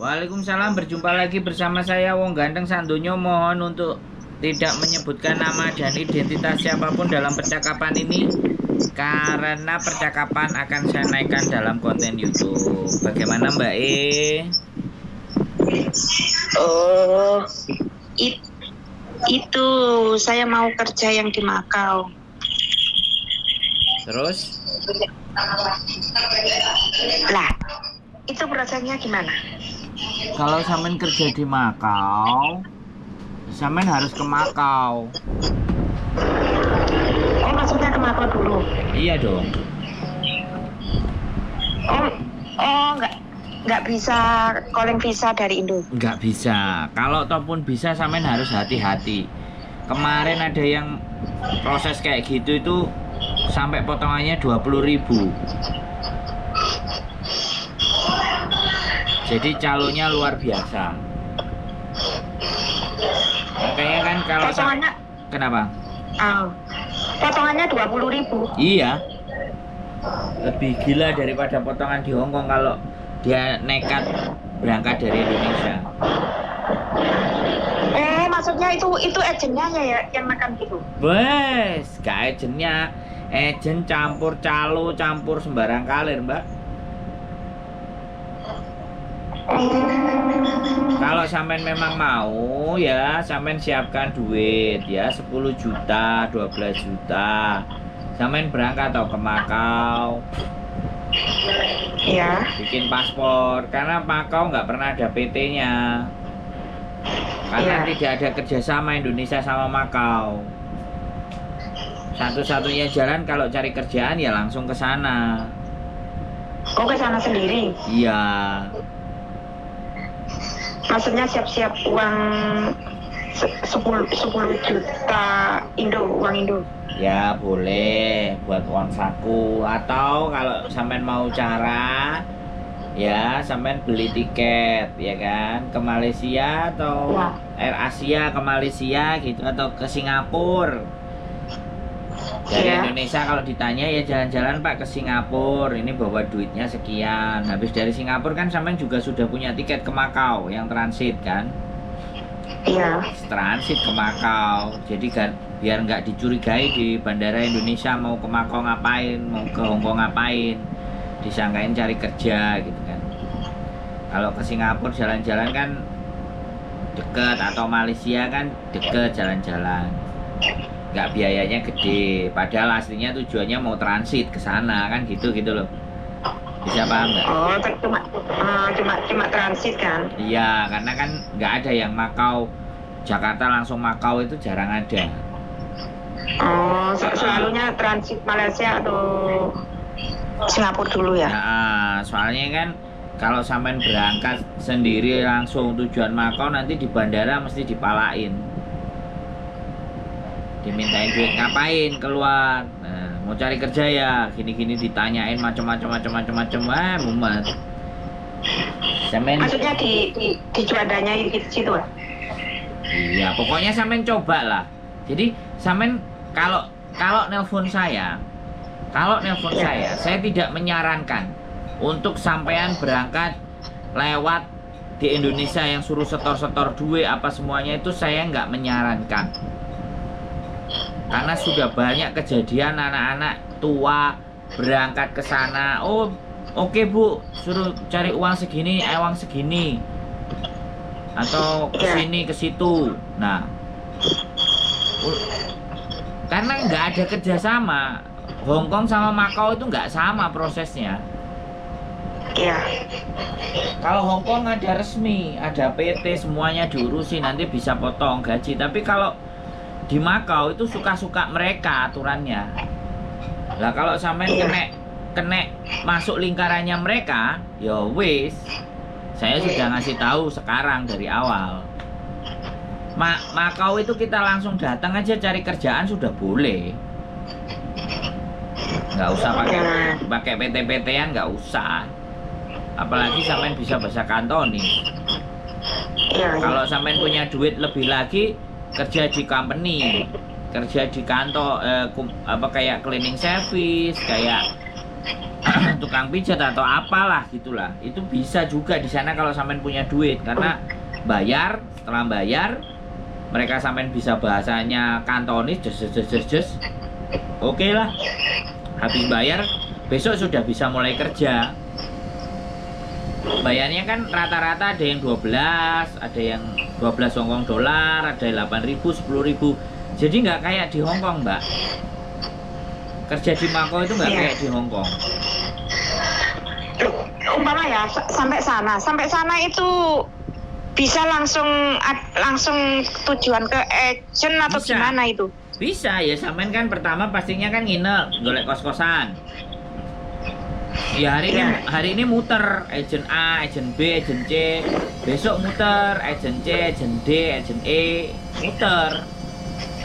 Waalaikumsalam, berjumpa lagi bersama saya Wong Ganteng Sandonyo. Mohon untuk tidak menyebutkan nama dan identitas siapapun dalam percakapan ini karena percakapan akan saya naikkan dalam konten YouTube. Bagaimana Mbak E? Oh, it- itu saya mau kerja yang di Makau. Terus Lah, itu prosesnya gimana? kalau sampean kerja di Makau, sampean harus ke Makau. Oh, maksudnya ke Makau dulu. Iya dong. Nggak bisa calling visa dari Indo. Nggak bisa. Kalau ataupun bisa, sampean harus hati-hati. Kemarin ada yang proses kayak gitu itu sampai potongannya 20.000. Jadi calonnya luar biasa. Makanya kan kalau Potongannya, kenapa? potongannya 20.000. Iya. Lebih gila daripada potongan di Hongkong kalau dia nekat berangkat dari Indonesia. Maksudnya itu agennya ya yang makan gitu. Wes, gak agennya, agen campur calo, campur sembarang kalir, Mbak. Kalau sampean memang mau ya, sampean siapkan duit ya 10 juta, 12 juta. Sampean berangkat atau ke Makau. Iya. Bikin paspor, karena Makau nggak pernah ada PT-nya. Karena tidak ada kerjasama Indonesia sama Makau. Satu-satunya jalan kalau cari kerjaan ya langsung ke sana. Oh, ke sana sendiri. Iya. Maksudnya siap-siap uang 10 juta Indo, uang Indo. Ya boleh buat uang saku, atau kalau sampean mau cara ya sampean beli tiket ya kan ke Malaysia atau Ya. Air Asia ke Malaysia gitu, atau ke Singapura. Dari Ya. Indonesia kalau ditanya ya jalan-jalan Pak ke Singapura, ini bawa duitnya sekian. Habis dari Singapura kan sampean juga sudah punya tiket ke Makau yang transit kan. Iya. Transit ke Makau, jadi kan biar nggak dicurigai di bandara Indonesia mau ke Makau ngapain, mau ke Hongkong ngapain, disangkain cari kerja gitu kan. Kalau ke Singapura jalan-jalan kan deket, atau Malaysia kan deket jalan-jalan, nggak biayanya gede, padahal aslinya tujuannya mau transit ke sana kan gitu loh. Bisa paham nggak? Oh, cuma transit kan? Iya, karena kan nggak ada yang Makau Jakarta langsung Makau, itu jarang ada. Oh, selalunya transit Malaysia atau Singapura dulu ya? Nah, soalnya kan kalau sampean berangkat sendiri langsung tujuan Makau, nanti di bandara mesti dipalain, dimintain duit ngapain keluar. Nah, mau cari kerja ya gini-gini, ditanyain macam-macam mumet. Sampean Maksudnya di Juandanya itu situ ya? iya, pokoknya sampean coba lah. Jadi sampean kalau nelpon saya, saya tidak menyarankan untuk sampean berangkat lewat di Indonesia yang suruh setor duit apa semuanya, itu saya nggak menyarankan. Karena sudah banyak kejadian anak-anak tua berangkat ke sana. Oh, oke Bu, suruh cari uang segini, uang segini, atau ke sini ke situ. Nah, karena nggak ada kerjasama, Hongkong sama Makau itu nggak sama prosesnya. Iya. Kalau Hongkong ada resmi, ada PT, semuanya diurusi, nanti bisa potong gaji. Tapi kalau di Makau itu suka-suka mereka aturannya. Lah kalau sampean kena masuk lingkarannya mereka, ya wis. Saya sudah ngasih tahu sekarang dari awal. Makau itu kita langsung datang aja cari kerjaan sudah boleh. Nggak usah pakai PT-PTan, nggak usah. Apalagi sampean bisa bahasa Kantonis. Kalau sampean punya duit lebih lagi, kerja di company, kerja di kantor, kayak cleaning service, kayak tukang pijat atau apalah gitulah. Itu bisa juga di sana kalau sampean punya duit, karena setelah bayar mereka sampean bisa bahasanya kantonis, jes. Oke lah. Habis bayar besok sudah bisa mulai kerja. Bayarnya kan rata-rata ada yang 12, ada yang 12 Hongkong dolar, ada 8.000, 10.000. Jadi nggak kayak di Hongkong, Mbak. Kerja di Makau itu nggak kayak di Hongkong. Umpama ya sampai sana itu bisa langsung tujuan ke agent atau Bisa. gimana itu? Bisa ya, sampean kan pertama pastinya kan nginep, golek kos-kosan. Ya hari ini muter agent A, agent B, agent C. Besok muter agent C, agent D, agent E, muter.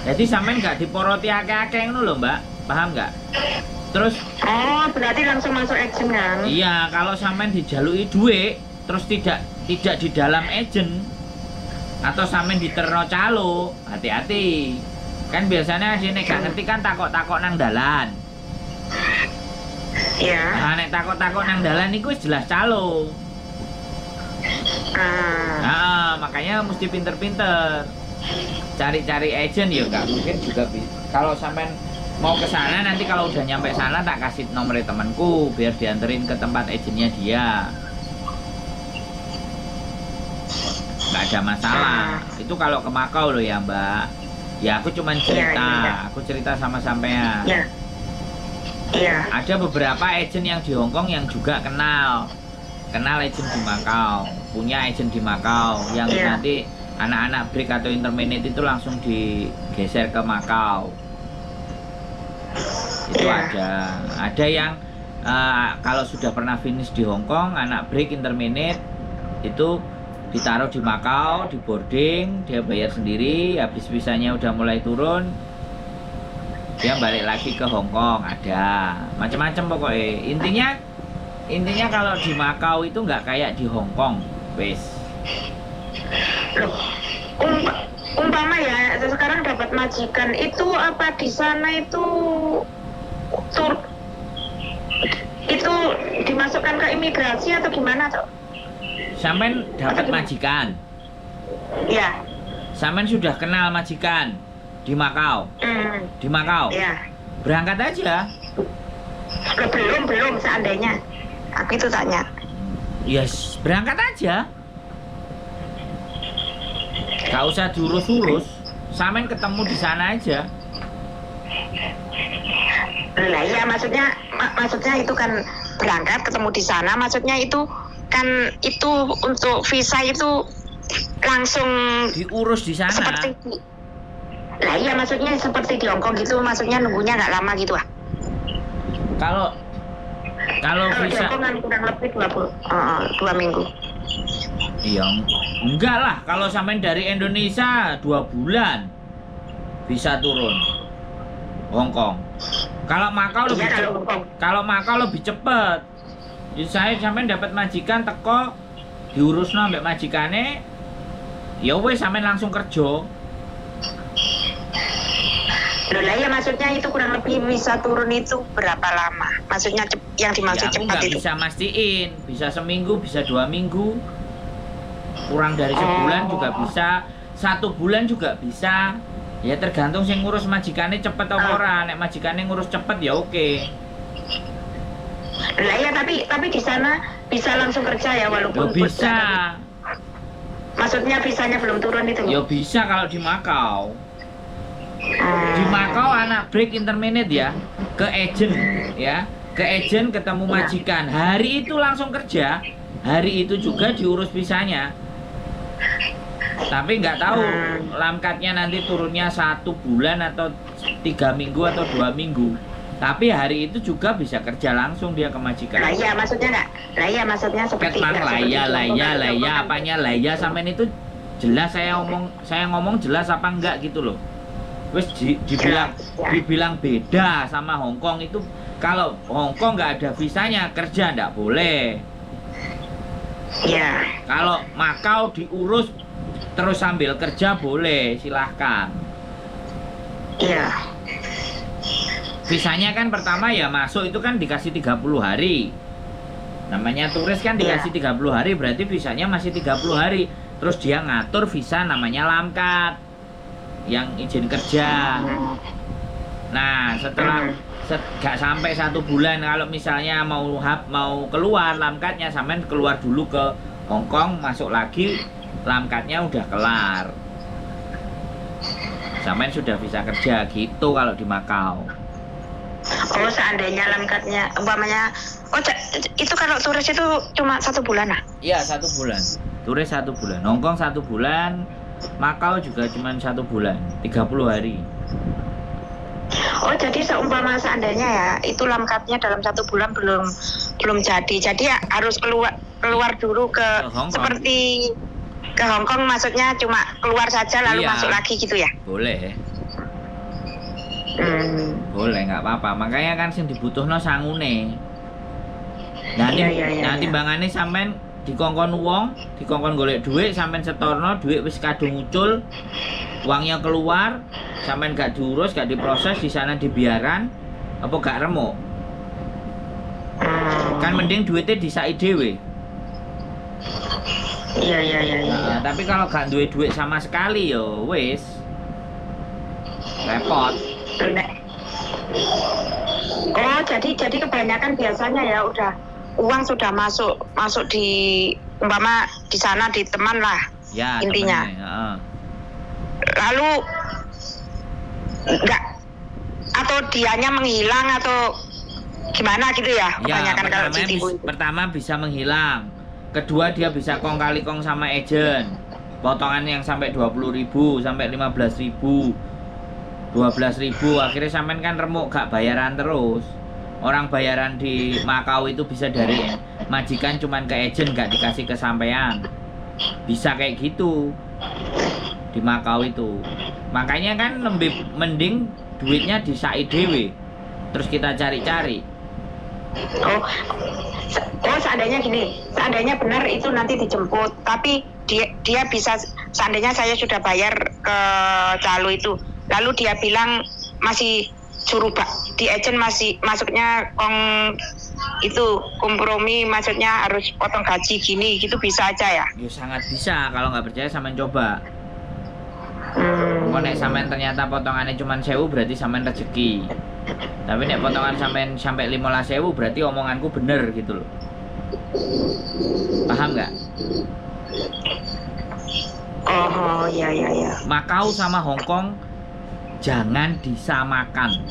Jadi sampean nggak diporoti akeh-akeh ngono lho, Mbak. Paham nggak? Terus Berarti langsung masuk agent kan? iya, kalau sampean dijalui duit terus tidak di dalam agent atau sampean diterno calo, hati-hati. Kan biasanya sini gak ngerti kan takok-takok nang dalan. Iya. Nah, nek takok-takok nang dalan iku wis jelas calo. Nah, makanya mesti pinter-pinter. Cari-cari agent ya nggak mungkin juga kalau sampean mau ke sana, nanti kalau udah nyampe sana tak kasih nomor temanku biar dianterin ke tempat agentnya dia. Nggak ada masalah. Itu kalau ke Makau loh ya, Mbak. Ya aku cuman cerita, aku cerita sama sampean. Iya. Ada beberapa agent yang di Hongkong yang juga kenal agent di Makau, punya agent di Makau yang nanti anak-anak break atau intermediate itu langsung digeser ke Makau. Itu ada yang kalau sudah pernah finish di Hongkong, anak break intermediate itu ditaruh di Makau, di boarding, dia bayar sendiri, habis visanya udah mulai turun, dia balik lagi ke Hongkong. Ada macam-macam pokoknya. Intinya kalau di Makau itu nggak kayak di Hongkong, wes. Umpama ya sekarang dapat majikan itu apa di sana itu dimasukkan ke imigrasi atau gimana tuh? Sampean dapat majikan? Ya. Sampean sudah kenal majikan di Makau? Di Makau? Ya. Berangkat aja. Belum seandainya. Aku itu tanya. Yes, berangkat aja. Gak usah diurus-urus. Sampean ketemu di sana aja. Lah iya, maksudnya itu kan berangkat ketemu di sana, maksudnya itu kan itu untuk visa itu langsung diurus di sana. Lah iya, maksudnya seperti di Hongkong gitu, maksudnya nunggunya nggak lama gitu ah. Kalau visa kurang lebih 2 minggu. Iya, enggak lah. Kalau sampean dari Indonesia 2 bulan bisa turun Hongkong. Kalau Makau lebih lebih cepet. Jadi saya sampean dapat majikan teko diurusno ambek majikane, ya wes sampean langsung kerja. Loh lah ya, maksudnya itu kurang lebih bisa turun itu berapa lama? Maksudnya yang dimaksud ya, cepat itu? Bisa mastiin, bisa seminggu, bisa 2 minggu, kurang dari sebulan juga bisa, 1 bulan juga bisa. Ya tergantung sing ngurus majikannya cepet atau ora. Nek majikannya ngurus cepet ya oke. Lah ya, tapi di sana bisa langsung kerja ya walaupun bisa. Maksudnya visanya belum turun itu? Ya bisa kalau di Makau. Di Makau anak break intermediate ya, ke agent ya, ke agent ketemu majikan, hari itu langsung kerja, hari itu juga diurus visanya. Tapi nggak tahu lamkatnya nanti turunnya 1 bulan atau 3 minggu atau 2 minggu. Tapi hari itu juga bisa kerja langsung dia ke majikan. Lah iya, maksudnya enggak. Lah iya, maksudnya seperti Ketman laya apanya laya sampean itu jelas saya ngomong jelas apa enggak gitu loh. Wes dibilang beda sama Hongkong itu. Kalau Hongkong nggak ada visanya, kerja nggak boleh. Ya. Kalau Makau diurus terus sambil kerja boleh, silahkan. Iya. Visanya kan pertama ya masuk itu kan dikasih 30 hari. Namanya turis kan dikasih 30 hari, berarti visanya masih 30 hari. Terus dia ngatur visa namanya lamkat, yang izin kerja. Nah, setelah gak sampai 1 bulan, kalau misalnya mau keluar lamkatnya, sampean keluar dulu ke Hong Kong, masuk lagi, lamkatnya udah kelar. Sampean sudah bisa kerja gitu kalau di Makau. Oh, seandainya lamkatnya umpamanya, itu kalau turis itu cuma 1 bulan ah? Iya, 1 bulan. Turis 1 bulan. Hong Kong 1 bulan. Makau juga cuma 1 bulan. 30 hari. Oh, jadi seandainya ya, itu lamkatnya dalam 1 bulan belum jadi. Jadi ya harus keluar dulu ke seperti ke Hong Kong, maksudnya cuma keluar saja lalu masuk lagi gitu ya? Boleh. Boleh, nggak apa-apa. Makanya kan sing dibutuhno sangune. Nah, timbangannya sampean dikongkon wong, dikongkon golek duit, sampean setorno, duit wis kadung muncul, uangnya keluar, sampean gak diurus, gak diproses, di sana dibiaran, apa gak remuk? Kan mending duitnya disai dhewe. Iya. Nah, tapi kalau gak duwe duit sama sekali yo wis repot. Oh, jadi kebanyakan biasanya ya udah uang sudah masuk di umpama di sana di teman lah ya, intinya. Lalu enggak, atau dianya menghilang atau gimana gitu ya kebanyakan kalau ditipu. Pertama bisa menghilang, kedua dia bisa kong kali kong sama agent, potongan yang sampai 20.000 sampai 15.000, 12.000, akhirnya sampean kan remuk gak bayaran terus. Orang bayaran di Makau itu bisa dari majikan cuman ke agent, gak dikasih ke sampean. Bisa kayak gitu di Makau itu. Makanya kan lebih mending duitnya disai dewe, terus kita cari-cari. Oh, seandainya gini, seandainya benar itu nanti dijemput, tapi dia bisa, seandainya saya sudah bayar ke calo itu, lalu dia bilang masih suruh di agent masih masuknya itu kompromi, maksudnya harus potong gaji gini gitu, bisa aja ya? Ya sangat bisa, kalau nggak percaya sampean coba. Kok nek sampean ternyata potongannya cuma 1.000 berarti sampean rezeki. Tapi nek potongan sampean sampai 15.000 berarti omonganku bener gitu loh. Paham nggak? Oh, ya. Makau sama Hong Kong jangan disamakan.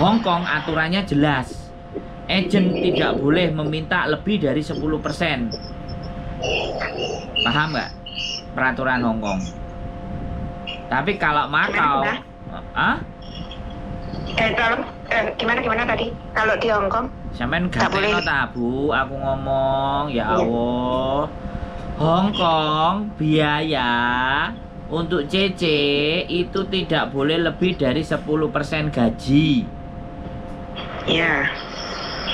Hong Kong aturannya jelas, agent tidak boleh meminta lebih dari 10%. Paham nggak peraturan Hong Kong? Tapi kalau Makau, gimana tadi? Kalau di Hong Kong? Sampean gak boleh tabu, aku ngomong ya Allah. Hong Kong biaya untuk CC itu tidak boleh lebih dari 10% gaji. Iya.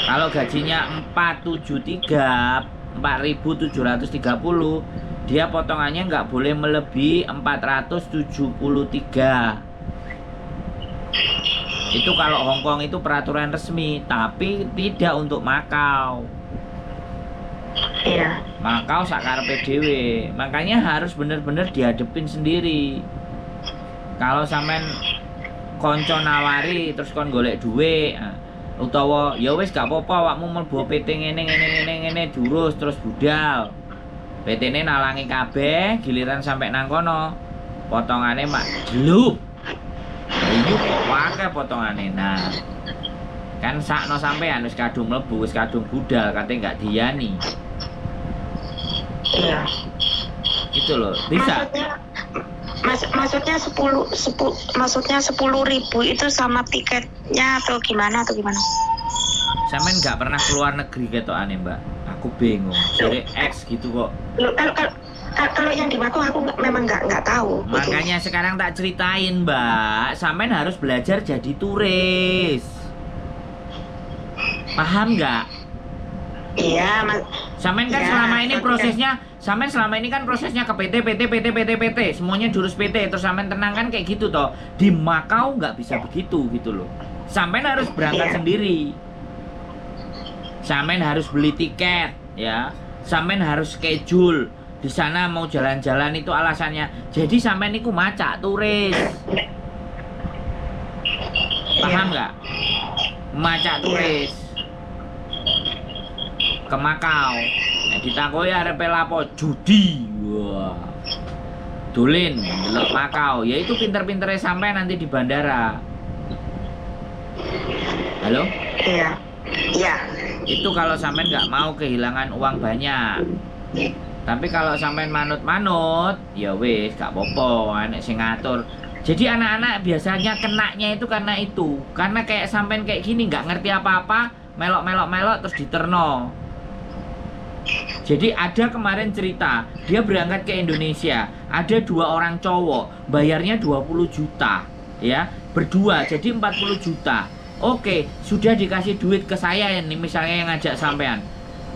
Kalau gajinya 473, 4.730, dia potongannya nggak boleh melebihi 473. Itu kalau Hong Kong itu peraturan resmi, tapi tidak untuk Makau. Iya. Makau sakarepe dhewe. Makanya harus bener-bener dihadepin sendiri. Kalau sampean konco nawari terus kon golek duit, utawa ya wis gak apa-apa awakmu mlebu PT ngene diurus terus budal. PT-ne nalangi kabeh, giliran sampai nang kono potongane mak jeluk. Iya kok wae potongane. Nah, kan sakno sampean wis kadung mlebu, wis kadung budal, kate gak diyani. Iya. Gitu loh, bisa. Maksudnya 10.000 itu sama tiketnya atau gimana? Sampean nggak pernah keluar negeri ketokane, Mbak. Aku bingung. Jadi X gitu kok. Loh, kalau yang di Makau aku memang nggak tahu. Makanya gitu. Sekarang tak ceritain, Mbak. Sampean harus belajar jadi turis. Paham nggak? Iya, Sampean kan Ya, selama ini tapi prosesnya, sampean selama ini kan prosesnya ke PT, semuanya jurus PT, terus sampean tenang kan kayak gitu toh. Di Makau nggak bisa begitu gitu loh. Sampean harus berangkat Iya. sendiri. Sampean harus beli tiket, ya. Sampean harus schedule. Di sana mau jalan-jalan itu alasannya. Jadi sampean itu macak turis. Paham nggak? Macak turis. Ke Makau. Nah, ditakoi arepe lapo judi. Wah. Dolin delok Makau. Ya itu pinter-pintere sampean nanti di bandara. Halo? Iya. Iya. Itu kalau sampean nggak mau kehilangan uang banyak. Tapi kalau sampean manut-manut, ya wis gak apa-apa, anak sing ngatur. Jadi anak-anak biasanya kenaknya itu karena itu. Karena kayak sampean kayak gini nggak ngerti apa-apa, melok terus diterno. Jadi ada kemarin cerita, dia berangkat ke Indonesia, ada 2 orang cowok, bayarnya 20 juta, ya, berdua, jadi 40 juta. Oke, sudah dikasih duit ke saya ini, misalnya yang ngajak sampean.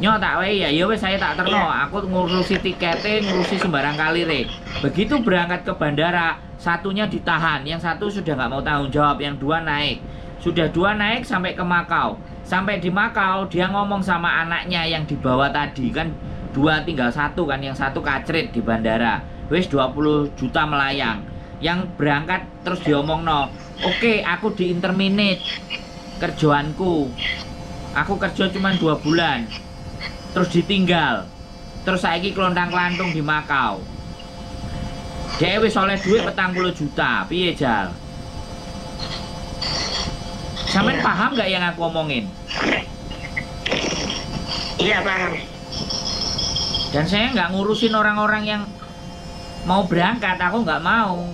Nyo tak wae ya wes saya tak terno, aku ngurusi tiketnya, ngurusi sembarang kali re. Begitu berangkat ke bandara, satunya ditahan, yang satu sudah nggak mau tanggung jawab, yang 2 naik. Sudah 2 naik sampai ke Makau. Sampai di Makau dia ngomong sama anaknya yang dibawa tadi, kan 2 tinggal 1 kan, yang 1 kacrit di bandara. Wes 20 juta melayang. Yang berangkat terus diomong no, oke, aku di interminate kerjaanku. Aku kerja cuma 2 bulan. Terus ditinggal. Terus saiki kelontang-kelantung di Makau. Dia wis oleh duit 40 juta. Piye Jal? Sampean paham nggak yang aku omongin? Iya, paham. Dan saya nggak ngurusin orang-orang yang mau berangkat, aku nggak mau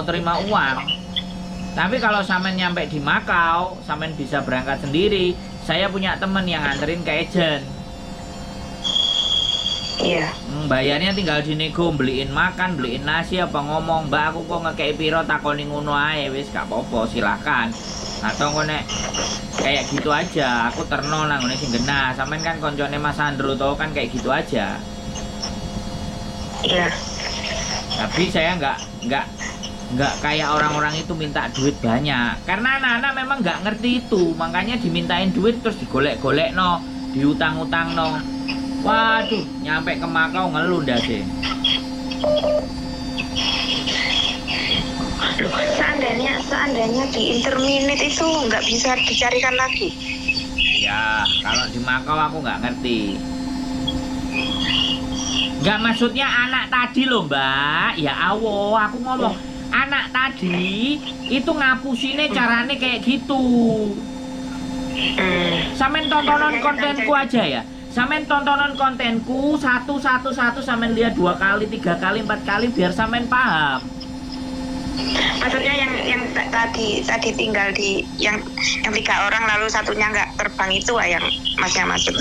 terima uang. Tapi kalau sampean nyampe di Makau, sampean bisa berangkat sendiri. Saya punya temen yang nganterin ke agent. Iya. Bayarnya tinggal dinego, beliin makan, beliin nasi apa ngomong, Mbak aku kok ngekei piro takoni ngono ae, wis gak apa-apa, silahkan. Atau kok nek kayak gitu aja, aku terno nang ngene sing genah. Sampean kan koncone Mas Andro to kan kayak gitu aja. Iya. Tapi saya nggak kayak orang-orang itu minta duit banyak. Karena anak-anak memang nggak ngerti itu, makanya dimintain duit terus digolek-golek no, diutang-utang no. Waduh, nyampe ke Makau ngeluh dah sih. Aduh, seandainya di interminate itu nggak bisa dicarikan lagi. Ya, kalau di Makau aku nggak ngerti. Nggak, maksudnya anak tadi loh Mbak. Ya Allah, aku ngomong anak tadi itu ngapusinnya carane kayak gitu. Sampean tontonan kontenku aja ya. Sampean tontonan kontenku satu sampean lihat 2 kali, 3 kali, 4 kali biar sampean paham. Maksudnya yang tadi tinggal di yang 3 orang lalu satunya nggak terbang itu yang masnya maksud.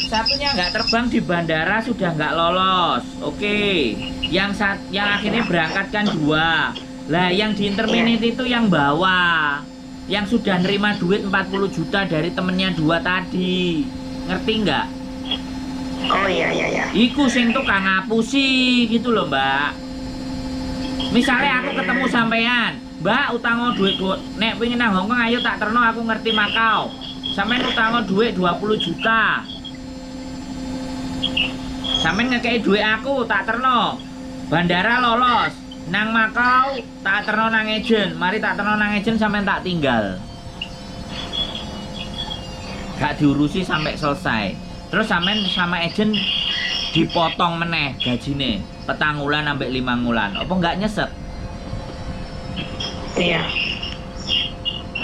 Satunya nggak terbang di bandara sudah nggak lolos. Oke. Yang akhirnya berangkat kan 2. Lah yang di interminate itu yang bawa. Yang sudah nerima duit 40 juta dari temennya 2 tadi. Ngerti nggak? Oh iya. Iku sing tukang ngapusi gitu loh Mbak. Misalnya aku ketemu sampean, Mbak utang duit nek pengen nang Hongkong ayo tak terno aku ngerti Makau. Sampean utang duit 20 juta. Sampean ngekei duit aku tak terno. Bandara lolos. Nang Makau tak terno nang agent. Mari tak terno nang agent sampean tak tinggal. Gak diurusi sampai selesai. Terus sampean sama agent dipotong meneh gajine 4 wulan sampai 5 wulan. Apa nggak nyesek? Iya.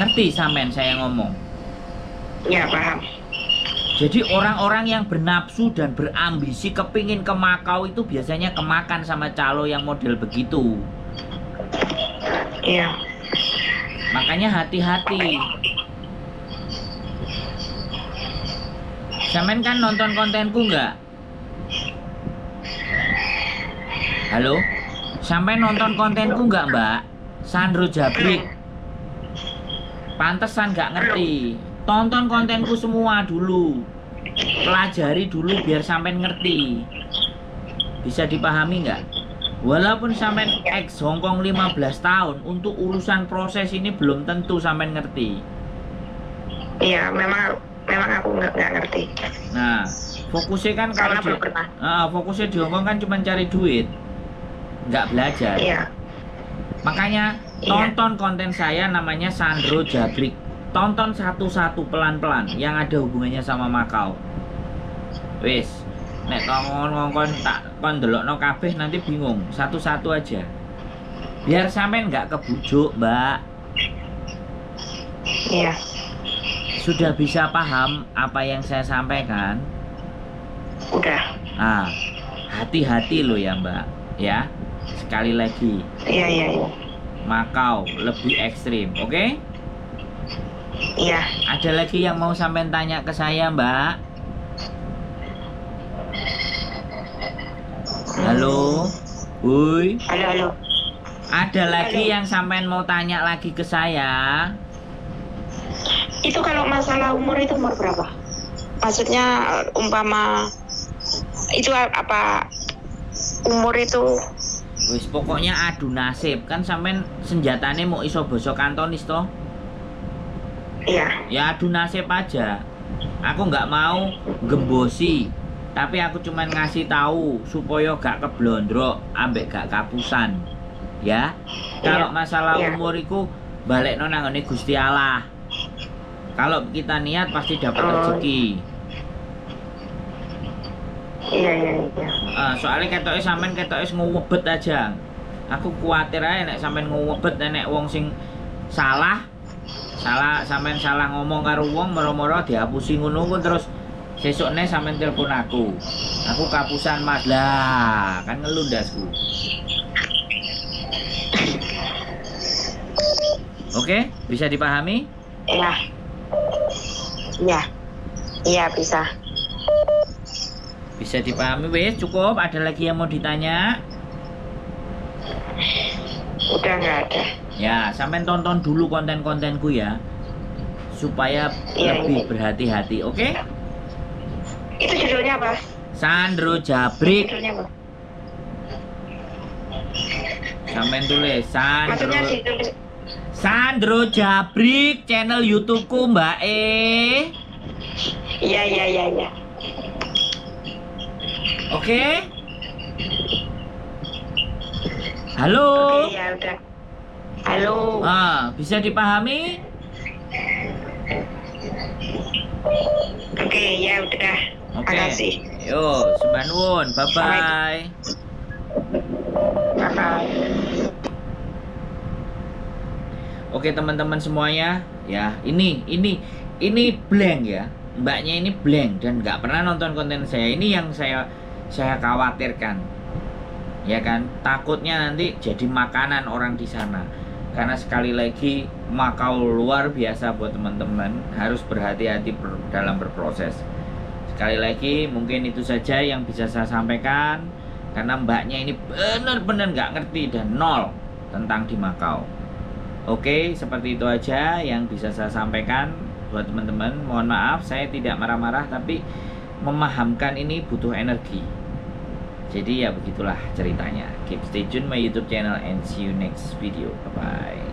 Ngerti sampean saya ngomong? Iya, paham. Jadi orang-orang yang bernafsu dan berambisi kepingin ke Makau itu biasanya kemakan sama calo yang model begitu. Iya. Makanya hati-hati. Sampean kan nonton kontenku nggak? Halo? Sampean nonton kontenku nggak Mbak? Sandro Jabrik. Pantesan nggak ngerti. Tonton kontenku semua dulu. pelajari dulu biar sampean ngerti. Bisa dipahami nggak? Walaupun sampean ex Hongkong 15 tahun, untuk urusan proses ini belum tentu sampean ngerti. Iya, memang aku nggak ngerti. Nah, fokusnya kan kalau Karena belum pernah. fokusnya di Hongkong kan cuma cari duit, nggak belajar. Iya. Makanya tonton konten saya namanya Sandro Jabrik. Tonton satu-satu pelan-pelan yang ada hubungannya sama Makau. Wis, nek ngongkon tak kon delokno kabeh nanti bingung. Satu-satu aja. Biar sampean nggak kebujuk, Mbak. Iya. Sudah bisa paham apa yang saya sampaikan? Udah. Ah, hati-hati loh ya, Mbak. Ya. Sekali lagi. Iya. Makau lebih ekstrim, oke? Iya. Ada lagi yang mau sampean tanya ke saya, Mbak? Halo? Wuih. Halo. Ada lagi Halo. yang sampean mau tanya lagi ke saya? Itu kalau masalah umur itu umur berapa? Maksudnya umpama itu apa umur itu? Wis pokoknya adu nasib. Kan sampean senjatane mau iso basa Kantonis toh? Iya. Ya adu nasib aja. Aku nggak mau gembosi, tapi aku cuman ngasih tahu supaya gak keblondrok ambek gak kapusan. Ya. Kalau masalah umur iku balekno nang ngene Gusti Allah. Kalau kita niat pasti dapat rezeki. Iya. Soalnya ketoknya sampean ketoknya ngewebet aja. Aku khawatir aja nek sampean ngewebet nek wong sing salah sampean salah ngomong karo wong moro-moro dihapusi ngono ku terus sesukne sampean telepon aku kapusan Mas lah kan ngelundasku. Oke, bisa dipahami? Iya bisa. Bisa dipahami wes, cukup. Ada lagi yang mau ditanya? Udah nggak ada. Ya, sampean tonton dulu konten-kontenku ya, supaya lebih berhati-hati, oke? Itu judulnya apa? Sandro Jabrik. Judulnya apa? Sampean tulis Maksudnya judul. Sandro Jabrik, channel YouTubeku Mbak Iya. Oke? Halo? Oke, ya udah. Halo. Bisa dipahami? Oke, ya udah. Oke. Makasih. Yo, sembah nuwun. Bye-bye. Bye-bye. Oke teman-teman semuanya, ya ini blank ya, mbaknya ini blank dan nggak pernah nonton konten saya. Ini yang saya khawatirkan, ya kan? Takutnya nanti jadi makanan orang di sana. Karena sekali lagi Makau luar biasa buat teman-teman, harus berhati-hati dalam berproses. Sekali lagi mungkin itu saja yang bisa saya sampaikan, karena mbaknya ini benar-benar nggak ngerti dan nol tentang di Makau. Oke, seperti itu aja yang bisa saya sampaikan buat teman-teman. Mohon maaf, saya tidak marah-marah, tapi memahamkan ini butuh energi. Jadi ya begitulah ceritanya. Keep stay tune my YouTube channel and see you next video. Bye bye.